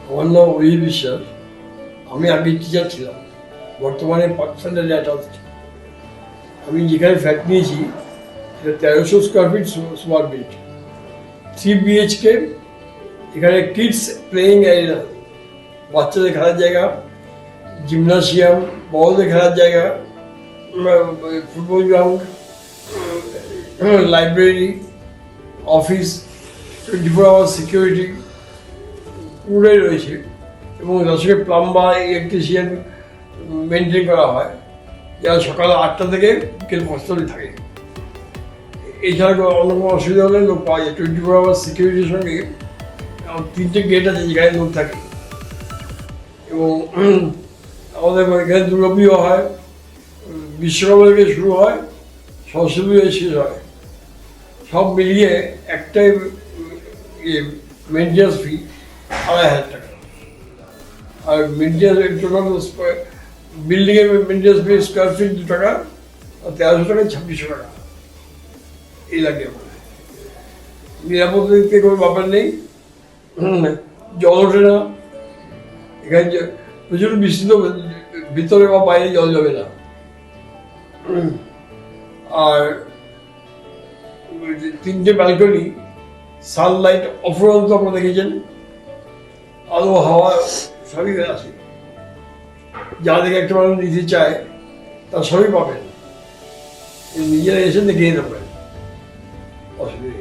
আমার নাম অভিজিৎ বিশ্বাস। আমি আগে টিচার ছিলাম, বর্তমানে পাকিস্তানের অ্যাটাচড। আমি যেখানে ফ্ল্যাট নিয়েছি সেটা 1300 square feet super built, 3 BHK। এখানে কিডস প্লেয়িং এরিয়া, বাচ্চাদের খেলার জায়গা, জিমনাসিয়াম, বড়দের খেলার জায়গা, football ground, library, office, 24 hour security পুরোটাই রয়েছে। এবং তার সঙ্গে প্লাম্বার, ইলেকট্রিশিয়ান মেনটেন করা হয়, যারা সকাল 8টা থেকে বিকেল 5টা থাকে। এছাড়া অন্য কোনো অসুবিধা হলে লোক পাওয়া যায়। 24 আওয়ার সিকিউরিটির সঙ্গে 3টে গেট আছে যেখানে লোক থাকে। এবং আমাদের এখানে দুর্গাপুজো হয়, বিশ্বকর্মা থেকে শুরু হয়, সরস্বতী পুজোয় শেষ হয়। সব মিলিয়ে একটাই মেনটেন্যান্স ফি 2,500 টাকা। আর মেনটেন্যান্স টোটাল বিল্ডিংয়ের মেনটেন্যান্স ফি স্কোয়ার ফিট 2 টাকা, আর 1300 টাকায় 2600 টাকা এই লাগে। আমাদের নিরাপত্তা দিক থেকে কোনো ব্যাপার নেই, জল ওঠে না এখানে, প্রচুর বৃষ্টি তো ভিতরে বা বাইরে জল যাবে না। আর 3টে ব্যালকনি, সানলাইট অফুরন্ত আপনারা দেখেছেন, আলো হাওয়া সবই আছে। যা দেখে একটা মানুষ নিতে চায় তা সবই পাবেন, নিজেরা এসে দেখে নিতে পারেন, অসুবিধা